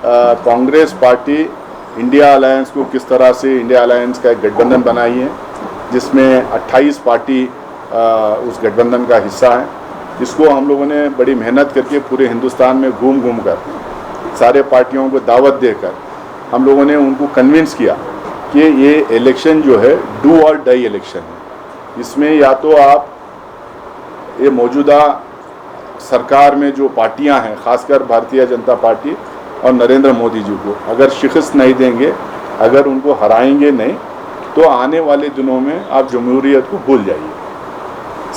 Congress party India alliance को किस तरह से इंडिया अलायंस का एक गठबंधन बनाई है, जिसमें 28 पार्टी उस गठबंधन का हिस्सा है। इसको हम लोगों ने बड़ी मेहनत करके पूरे हिंदुस्तान में घूम घूम कर सारे पार्टियों को दावत देकर हम लोगों ने उनको कन्विंस किया कि ये इलेक्शन जो है डू और डाई इलेक्शन है। इसमें या तो आप ये मौजूदा सरकार में जो पार्टियां हैं, खासकर भारतीय जनता पार्टी और नरेंद्र मोदी जी को अगर शिकस्त नहीं देंगे, अगर उनको हराएंगे नहीं, तो आने वाले दिनों में आप जमहूरियत को भूल जाइए,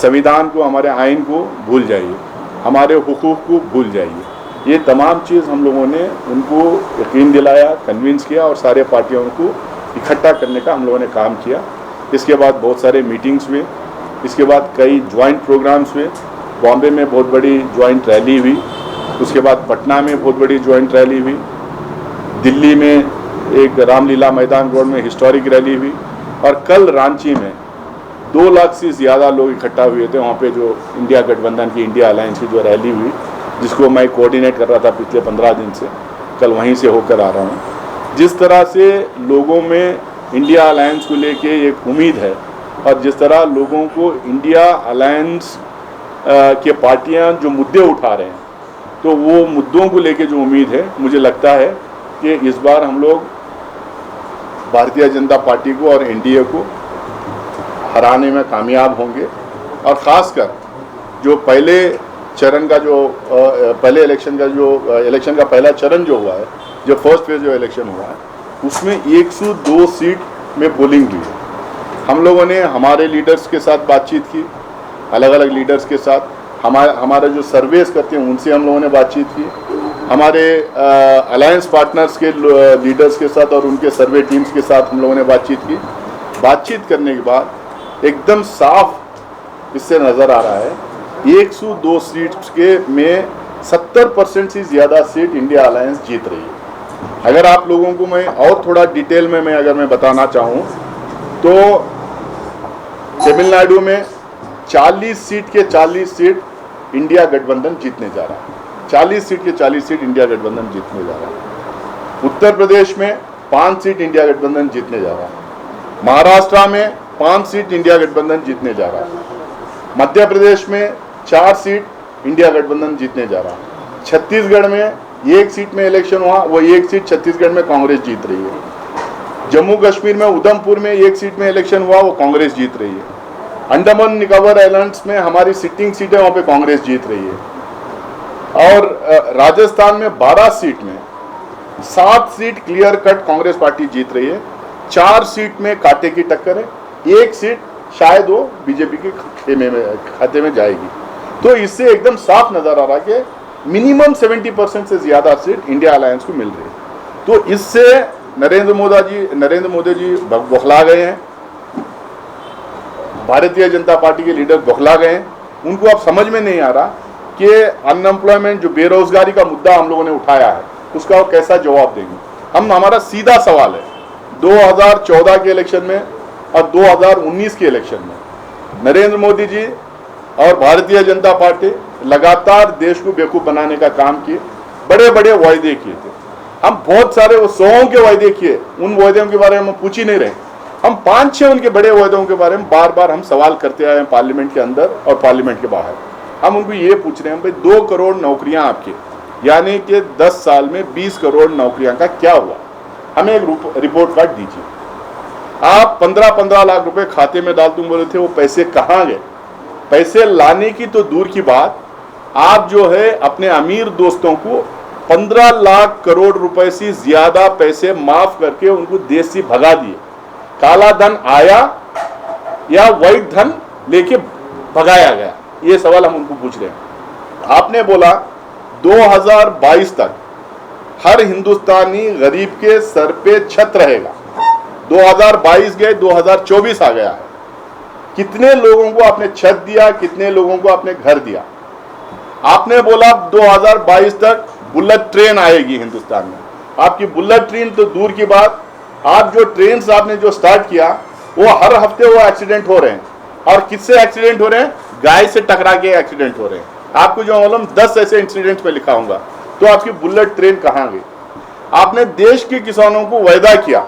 संविधान को, हमारे आइन को भूल जाइए, हमारे हुकूक को भूल जाइए। ये तमाम चीज़ हम लोगों ने उनको यकीन दिलाया, कन्विंस किया और सारे पार्टियों को इकट्ठा करने का हम लोगों ने काम किया। इसके बाद बहुत सारे मीटिंग्स हुए, इसके बाद कई ज्वाइंट प्रोग्राम्स हुए। बॉम्बे में बहुत बड़ी ज्वाइंट रैली हुई, उसके बाद पटना में बहुत बड़ी ज्वाइंट रैली हुई, दिल्ली में एक रामलीला मैदान रोड में हिस्टोरिक रैली हुई, और कल रांची में 2 लाख से ज़्यादा लोग इकट्ठा हुए थे। वहाँ पे जो इंडिया गठबंधन की, इंडिया अलायंस की जो रैली हुई, जिसको मैं कोऑर्डिनेट कर रहा था पिछले 15 दिन से, कल वहीं से होकर आ रहा हूँ। जिस तरह से लोगों में इंडिया अलायंस को लेके एक उम्मीद है, और जिस तरह लोगों को इंडिया अलायंस के पार्टियां जो मुद्दे उठा रहे हैं, तो वो मुद्दों को लेके जो उम्मीद है, मुझे लगता है कि इस बार हम लोग भारतीय जनता पार्टी को और एनडीए को हराने में कामयाब होंगे। और ख़ासकर जो पहले चरण का जो पहले इलेक्शन का पहला चरण जो हुआ है, जो फर्स्ट फेज जो इलेक्शन हुआ है, उसमें 102 सीट में पोलिंग हुई है। हम लोगों ने हमारे लीडर्स के साथ बातचीत की, अलग अलग लीडर्स के साथ, हमारे जो सर्वेस करते हैं उनसे हम लोगों ने बातचीत की, हमारे अलायंस पार्टनर्स के लीडर्स के साथ और उनके सर्वे टीम्स के साथ हम लोगों ने बातचीत की। बातचीत करने के बाद एकदम साफ इससे नज़र आ रहा है 102 सीट्स के में 70% से ज़्यादा सीट इंडिया अलायंस जीत रही है। अगर आप लोगों को मैं और थोड़ा डिटेल में अगर मैं बताना चाहूँ तो तमिलनाडु में 40 सीट के 40 सीट इंडिया गठबंधन जीतने जा रहा है। 40 सीट के 40 सीट इंडिया गठबंधन जीतने जा रहा है। उत्तर प्रदेश में 5 सीट इंडिया गठबंधन जीतने जा रहा है। महाराष्ट्र में 5 सीट इंडिया गठबंधन जीतने जा रहा है। मध्य प्रदेश में 4 सीट इंडिया गठबंधन जीतने जा रहा है। छत्तीसगढ़ में 1 सीट में इलेक्शन हुआ, वो 1 सीट छत्तीसगढ़ में कांग्रेस जीत रही है। जम्मू कश्मीर में उधमपुर में 1 सीट में इलेक्शन हुआ, वो कांग्रेस जीत रही है। अंडमान निकोबार आइलैंड्स में हमारी सिटिंग सीट है, वहाँ पे कांग्रेस जीत रही है। और राजस्थान में 12 सीट में 7 seat clear cut Congress party जीत रही है। 4 सीट में कांटे की टक्कर है, 1 सीट शायद वो बीजेपी के खाते में जाएगी। तो इससे एकदम साफ नजर आ रहा है कि मिनिमम 70% से ज्यादा सीट इंडिया अलायंस को मिल रही है। तो इससे नरेंद्र मोदी जी बौखला गए हैं, भारतीय जनता पार्टी के लीडर बौखला गए हैं। उनको अब समझ में नहीं आ रहा कि अनएम्प्लॉयमेंट, जो बेरोजगारी का मुद्दा हम लोगों ने उठाया है, उसका वो कैसा जवाब देंगे। हमारा सीधा सवाल है, 2014 के इलेक्शन में और 2019 के इलेक्शन में नरेंद्र मोदी जी और भारतीय जनता पार्टी लगातार देश को बेवकूफ बनाने का काम किए, बड़े बड़े वायदे किए थे। हम बहुत सारे वो 100 के वायदे किए, उन वायदों के बारे में हम पूछ ही नहीं रहे। हम 5-6 उनके बड़े वायदों के बारे में बार बार हम सवाल करते आए हैं, पार्लियामेंट के अंदर और पार्लियामेंट के बाहर। हम उनको ये पूछ रहे हैं, भाई 2 करोड़ नौकरियां आपके, यानी कि 10 साल में 20 करोड़ नौकरियां का क्या हुआ, हमें एक रिपोर्ट कार्ड दीजिए। आप 15-15 लाख रुपए खाते में डाल दूं बोले थे, वो पैसे कहाँ गए? पैसे लाने की तो दूर की बात, आप जो है अपने अमीर दोस्तों को 15 लाख करोड़ रुपए से ज्यादा पैसे माफ करके उनको देश से भगा दिए। काला धन आया या व्हाइट धन लेके भगाया गया, ये सवाल हम उनको पूछ रहे हैं। आपने बोला 2022 तक हर हिंदुस्तानी गरीब के सर पे छत रहेगा। 2022 गए, 2024 आ गया है। कितने लोगों को आपने छत दिया, कितने लोगों को आपने घर दिया? आपने बोला 2022 तक बुलेट ट्रेन आएगी हिंदुस्तान में। आपकी बुलेट ट्रेन तो दूर की बात, आप जो ट्रेन आपने जो स्टार्ट किया, वो हर हफ्ते वो एक्सीडेंट हो रहे हैं। और किससे एक्सीडेंट हो रहे हैं? गाय से टकरा के एक्सीडेंट हो रहे हैं। आपको जो मालूम 10 ऐसे इंसिडेंट्स में लिखाऊंगा। तो आपकी बुलेट ट्रेन कहाँ गई? आपने देश के किसानों को वायदा किया,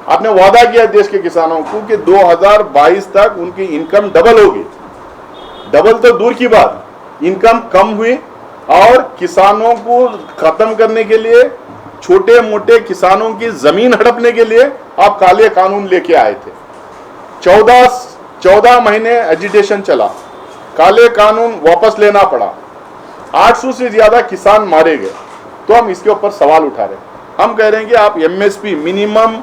आपने वादा किया देश के किसानों को कि 2022 तक उनकी इनकम डबल होगी। डबल तो दूर की बात, इनकम कम हुई और किसानों को खत्म करने के लिए, छोटे मोटे किसानों की जमीन हड़पने के लिए आप काले कानून लेके आए थे। 14 महीने एजिटेशन चला, काले कानून वापस लेना पड़ा, 800 से ज्यादा किसान मारे गए। तो हम इसके ऊपर सवाल उठा रहे हैं। हम कह रहे हैं कि आप MSP, minimum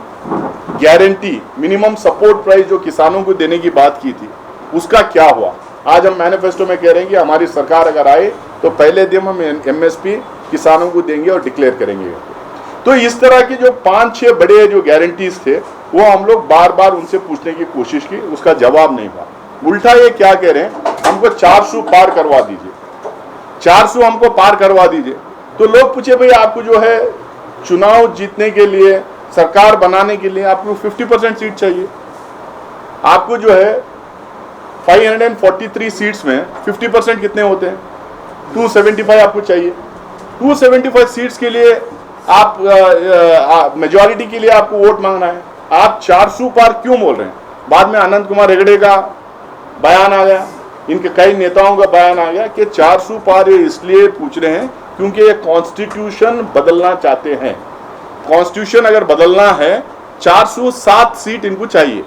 guarantee, minimum support price जो किसानों को देने की बात की थी, उसका क्या हुआ? आज हम मैनिफेस्टो में कह रहे हैं कि हमारी सरकार अगर आए तो पहले दिन हम एमएसपी किसानों को देंगे और डिक्लेयर करेंगे। तो इस तरह की जो 5-6 बड़े जो गारंटीज थे वो हम लोग बार बार उनसे पूछने की कोशिश की, उसका जवाब नहीं हुआ। उल्टा ये क्या कह रहे हैं, हमको 400 पार करवा दीजिए, 400 हमको पार करवा दीजिए। तो लोग पूछे भाई आपको जो है चुनाव जीतने के लिए, सरकार बनाने के लिए आपको 50% सीट चाहिए। आपको जो है 543 सीट्स में 50% कितने होते हैं? 275 आपको चाहिए। 275 सीट्स के लिए आप मेजॉरिटी के लिए आपको वोट मांगना है। आप 400 पार क्यों बोल रहे हैं? बाद में आनंद कुमार हेगड़े का बयान आ गया, इनके कई नेताओं का बयान आ गया कि 400 पार ये इसलिए पूछ रहे हैं क्योंकि ये कॉन्स्टिट्यूशन बदलना चाहते हैं। कॉन्स्टिट्यूशन अगर बदलना है 407 सीट इनको चाहिए।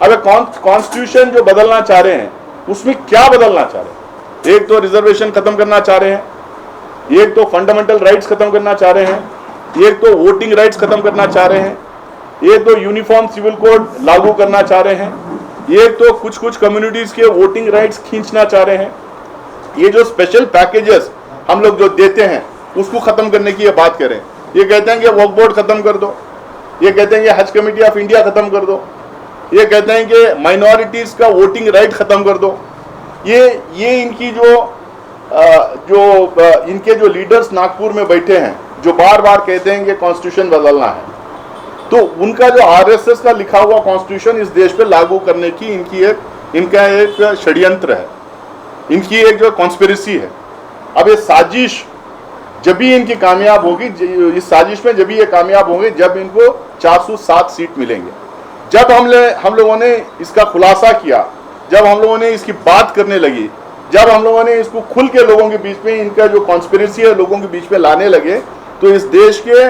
अब कॉन्स्टिट्यूशन जो बदलना चाह रहे हैं उसमें क्या बदलना चाह रहे हैं? एक तो रिजर्वेशन खत्म करना चाह रहे हैं, एक तो फंडामेंटल राइट्स खत्म करना चाह रहे हैं, एक तो वोटिंग राइट्स खत्म करना चाह रहे हैं, एक तो यूनिफॉर्म सिविल कोड लागू करना चाह रहे हैं, एक तो कुछ कम्युनिटीज के वोटिंग राइट्स खींचना चाह रहे हैं। ये जो स्पेशल पैकेजेस हम लोग जो देते हैं उसको खत्म करने की ये बात करें। ये कहते हैं कि वक्फ बोर्ड खत्म कर दो, ये कहते हैं कि हज कमेटी ऑफ इंडिया खत्म कर दो, ये कहते हैं कि माइनॉरिटीज का वोटिंग राइट खत्म कर दो। ये इनकी इनके जो लीडर्स नागपुर में बैठे हैं जो बार बार कहते हैं कि कॉन्स्टिट्यूशन बदलना है, तो उनका जो आरएसएस का लिखा हुआ कॉन्स्टिट्यूशन इस देश पे लागू करने की इनका एक षड्यंत्र है, इनकी एक जो कॉन्स्पिरेसी है। अब ये साजिश जब भी इनकी कामयाब होगी, इस साजिश में जब भी ये कामयाब होंगे जब इनको 407 सीट मिलेंगे। जब हम लोगों ने इसका खुलासा किया, जब हम लोगों ने इसकी बात करने लगी, जब हम लोगों ने इसको खुल के लोगों के बीच में इनका जो कॉन्स्पिरेसी है लोगों के बीच में लाने लगे, तो इस देश के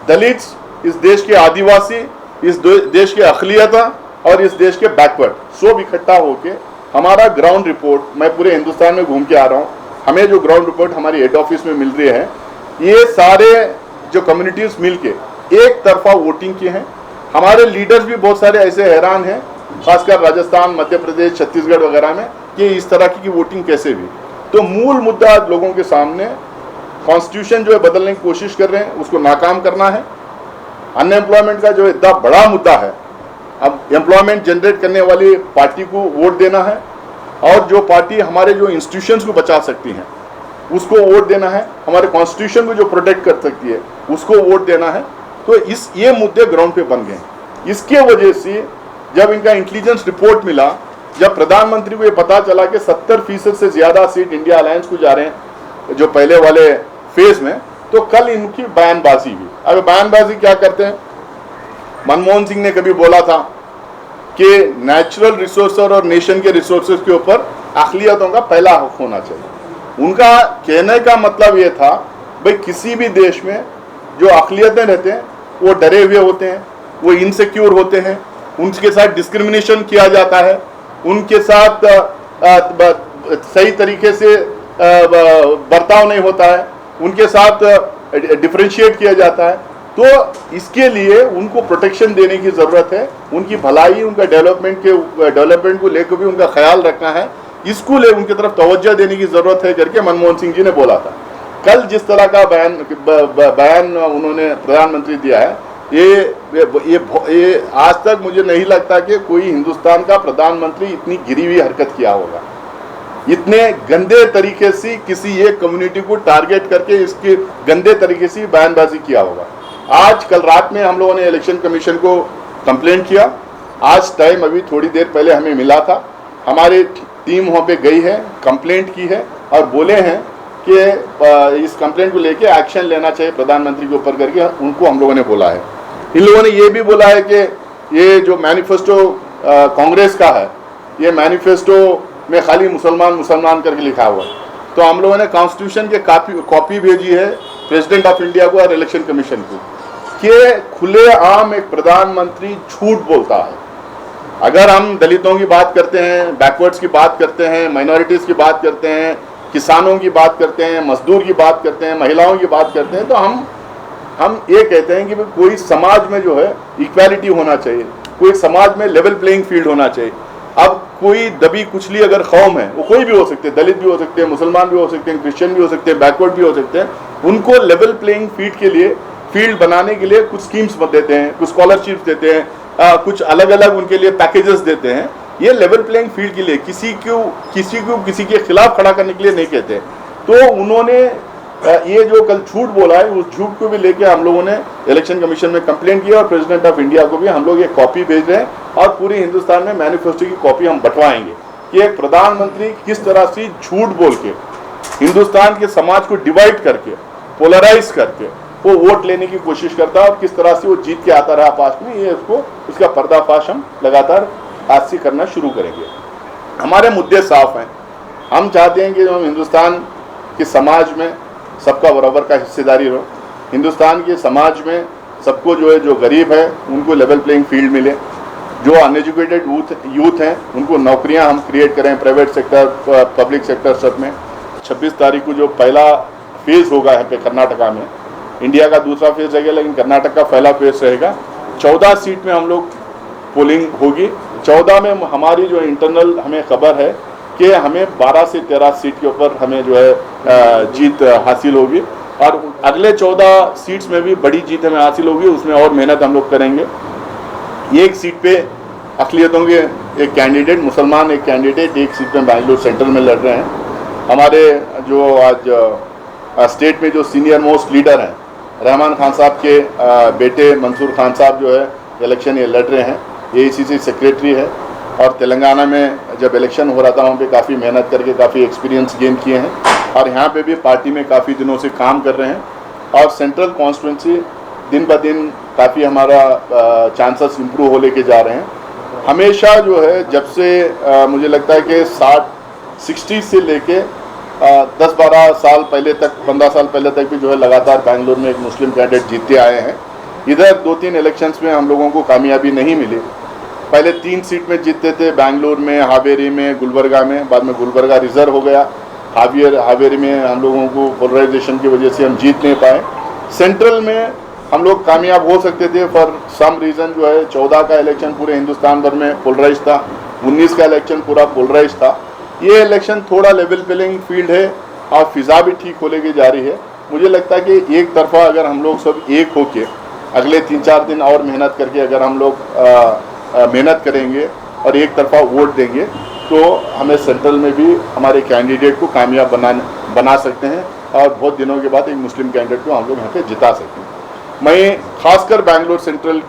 दलित, इस देश के आदिवासी, इस देश के अक़लियत और इस देश के बैकवर्ड सब इकट्ठा होके हमारा ग्राउंड रिपोर्ट, मैं पूरे हिंदुस्तान में घूम के आ रहा हूँ, हमें जो ग्राउंड रिपोर्ट हमारी हेड ऑफिस में मिल रही है, ये सारे जो कम्युनिटीज मिलके एक तरफा वोटिंग की हैं। हमारे लीडर्स भी बहुत सारे ऐसे हैरान हैं, खासकर राजस्थान, मध्य प्रदेश, छत्तीसगढ़ वगैरह में, कि इस तरह की वोटिंग कैसे हुई। तो मूल मुद्दा लोगों के सामने कॉन्स्टिट्यूशन जो है बदलने की कोशिश कर रहे हैं, उसको नाकाम करना है। अनएम्प्लॉयमेंट का जो इतना बड़ा मुद्दा है, अब एम्प्लॉयमेंट जनरेट करने वाली पार्टी को वोट देना है, और जो पार्टी हमारे जो इंस्टीट्यूशंस को बचा सकती हैं उसको वोट देना है, हमारे कॉन्स्टिट्यूशन को जो प्रोटेक्ट कर सकती है उसको वोट देना है। तो ये मुद्दे ग्राउंड पे बन गए। इसके वजह से जब इनका इंटेलिजेंस रिपोर्ट मिला, जब प्रधानमंत्री को ये पता चला कि 70% से ज्यादा सीट इंडिया अलायंस को जा रहे हैं जो पहले वाले फेज में, तो कल इनकी बयानबाजी हुई। अब बयानबाजी क्या करते हैं? मनमोहन सिंह ने कभी बोला था कि नेचुरल रिसोर्स और नेशन के रिसोर्सेज के ऊपर अक़लियतों का पहला हक होना चाहिए। उनका कहने का मतलब ये था भाई किसी भी देश में जो अक़लियतें रहते हैं वो डरे हुए होते हैं, वो इनसिक्योर होते हैं, उनके साथ डिस्क्रिमिनेशन किया जाता है, उनके साथ सही तरीके से बर्ताव नहीं होता है, उनके साथ डिफरेंशिएट किया जाता है। तो इसके लिए उनको प्रोटेक्शन देने की ज़रूरत है, उनकी भलाई, उनका डेवलपमेंट को लेकर भी उनका ख्याल रखना है, इसको ले उनकी तरफ तवज्जो देने की ज़रूरत है करके मनमोहन सिंह जी ने बोला था। कल जिस तरह का बयान उन्होंने प्रधानमंत्री दिया है, ये आज तक मुझे नहीं लगता कि कोई हिंदुस्तान का प्रधानमंत्री इतनी गिरी हुई हरकत किया होगा, इतने गंदे तरीके से किसी एक कम्युनिटी को टारगेट करके इसके गंदे तरीके से बयानबाजी किया होगा। आज कल रात में हम लोगों ने इलेक्शन कमीशन को कंप्लेंट किया। आज टाइम अभी थोड़ी देर पहले हमें मिला था, हमारी टीम वहाँ पे गई है, कंप्लेंट की है और बोले हैं कि इस कंप्लेंट को लेके एक्शन लेना चाहिए प्रधानमंत्री के ऊपर करके उनको हम लोगों ने बोला है। इन लोगों ने ये भी बोला है कि ये जो मैनिफेस्टो कांग्रेस का है, ये मैनिफेस्टो में खाली मुसलमान मुसलमान करके लिखा हुआ है। तो हम लोगों ने कॉन्स्टिट्यूशन के कॉपी भेजी है प्रेसिडेंट ऑफ इंडिया को और इलेक्शन कमीशन को कि खुलेआम एक प्रधानमंत्री झूठ बोलता है। अगर हम दलितों की बात करते हैं, बैकवर्ड्स की बात करते हैं, माइनॉरिटीज़ की बात करते हैं, किसानों की बात करते हैं, मजदूर की बात करते हैं, महिलाओं की बात करते हैं, तो हम ये कहते हैं कि कोई समाज में जो है इक्वालिटी होना चाहिए, कोई समाज में लेवल प्लेइंग फील्ड होना चाहिए। अब कोई दबी कुचली अगर कौम है, वो कोई भी हो सकते हैं, दलित भी हो सकते हैं, मुसलमान भी हो सकते हैं, क्रिश्चियन भी हो सकते हैं, बैकवर्ड भी हो सकते हैं, उनको लेवल प्लेइंग फील्ड बनाने के लिए कुछ स्कीम्स देते हैं, कुछ स्कॉलरशिप्स देते हैं, कुछ अलग अलग उनके लिए पैकेजेस देते हैं। ये लेवल प्लेइंग फील्ड के लिए किसी को किसी के खिलाफ खड़ा करने के लिए नहीं कहते। तो उन्होंने ये जो कल झूठ बोला है, उस झूठ को भी लेके हम लोगों ने इलेक्शन कमीशन में कंप्लेंट किया और प्रेसिडेंट ऑफ इंडिया को भी हम लोग ये कॉपी भेज रहे हैं और पूरे हिंदुस्तान में मैनिफेस्टो की कॉपी हम बंटवाएंगे कि एक प्रधानमंत्री किस तरह से झूठ बोल के हिंदुस्तान के समाज को डिवाइड करके, पोलराइज करके वो वोट लेने की कोशिश करता है और किस तरह से वो जीत के आता रहा पास्ट में। ये उसका पर्दाफाश हम लगातार आज से करना शुरू करेंगे। हमारे मुद्दे साफ हैं। हम चाहते हैं कि हम हिंदुस्तान के समाज में सबका बराबर का हिस्सेदारी हो, हिंदुस्तान के समाज में सबको जो है, जो गरीब है उनको लेवल प्लेइंग फील्ड मिले, जो अनएजुकेटेड यूथ हैं उनको नौकरियां हम क्रिएट करें, प्राइवेट सेक्टर, पब्लिक सेक्टर सब में। 26 तारीख को जो पहला फेज़ होगा यहाँ पे कर्नाटका में, इंडिया का दूसरा फेज़ रहेगा लेकिन कर्नाटक का पहला फेज़ रहेगा। 14 सीट में हम लोग पोलिंग होगी। 14 में हमारी जो इंटरनल हमें खबर है कि हमें 12 से 13 सीट के ऊपर हमें जो है जीत हासिल होगी और अगले 14 सीट्स में भी बड़ी जीत हमें हासिल होगी, उसमें और मेहनत हम लोग करेंगे। एक सीट पे अक़लियतों के एक कैंडिडेट, मुसलमान एक कैंडिडेट एक सीट में बैंगलोर सेंट्रल में लड़ रहे हैं। हमारे जो आज स्टेट में जो सीनियर मोस्ट लीडर हैं, रहमान खान साहब के बेटे मंसूर खान साहब जो है इलेक्शन ये लड़ रहे हैं, AICC सेक्रेटरी है और तेलंगाना में जब इलेक्शन हो रहा था वहाँ पे काफ़ी मेहनत करके काफ़ी एक्सपीरियंस गेन किए हैं और यहाँ पे भी पार्टी में काफ़ी दिनों से काम कर रहे हैं और सेंट्रल कॉन्स्टिट्यूंसी दिन ब दिन काफ़ी हमारा चांसेस इम्प्रूव हो लेके जा रहे हैं। हमेशा जो है जब से मुझे लगता है कि 60 से लेके 10-12 साल पहले तक, 15 साल पहले तक भी जो है लगातार बैंगलोर में एक मुस्लिम कैंडिडेट जीतते आए हैं। इधर 2-3 इलेक्शंस में हम लोगों को कामयाबी नहीं मिली। पहले 3 सीट में जीतते थे, बैंगलोर में, हावेरी में, गुलबर्गा में, बाद में गुलबर्गा रिजर्व हो गया। हावेरी में हम लोगों को पोलराइजेशन की वजह से हम जीत नहीं पाए। सेंट्रल में हम लोग कामयाब हो सकते थे, फॉर सम रीज़न जो है 14 का इलेक्शन पूरे हिंदुस्तान भर में पोलराइज था, 19 का इलेक्शन पूरा पोलराइज था। ये इलेक्शन थोड़ा लेवल प्लेइंग फील्ड है और फिज़ा भी ठीक हो लेके जा रही है। मुझे लगता है कि एक तरफा अगर हम लोग सब एक होके अगले 3-4 दिन और मेहनत करके अगर हम लोग मेहनत करेंगे और एक तरफा वोट देंगे तो हमें सेंट्रल में भी हमारे कैंडिडेट को कामयाब बना सकते हैं और बहुत दिनों के बाद एक मुस्लिम कैंडिडेट को हम लोग यहाँ पे जिता सकते हैं। मैं खासकर बैंगलोर सेंट्रल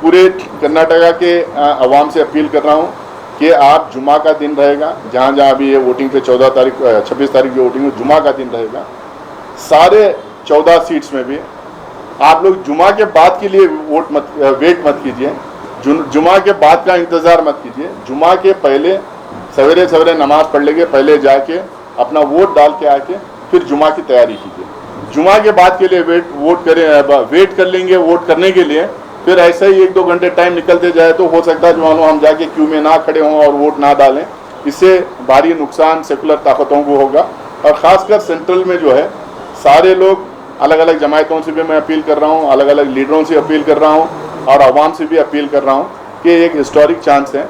पूरे कर्नाटका के अवाम से अपील कर रहा हूँ कि आप जुमा का दिन रहेगा, जहाँ जहाँ भी ये वोटिंग पे 26 तारीख की वोटिंग में जुमा का दिन रहेगा, सारे 14 सीट्स में भी आप लोग जुमा के बाद के लिए वेट मत कीजिए, जुमा के बाद का इंतज़ार मत कीजिए। जुमा के पहले सवेरे सवेरे नमाज पढ़ लेंगे, पहले जाके अपना वोट डाल के आके फिर जुमा की तैयारी कीजिए। जुमा के बाद के लिए वेट कर लेंगे वोट करने के लिए, फिर ऐसे ही 1-2 घंटे टाइम निकलते जाए तो हो सकता है जो हम जाके क्यू में ना खड़े हों और वोट ना डालें। इससे भारी नुकसान सेकुलर ताकतों को होगा और ख़ासकर सेंट्रल में जो है सारे लोग, अलग अलग जमायतों से भी मैं अपील कर रहा हूँ, अलग अलग लीडरों से अपील कर रहा हूँ और आवाम से भी अपील कर रहा हूँ कि एक हिस्टोरिक चांस है।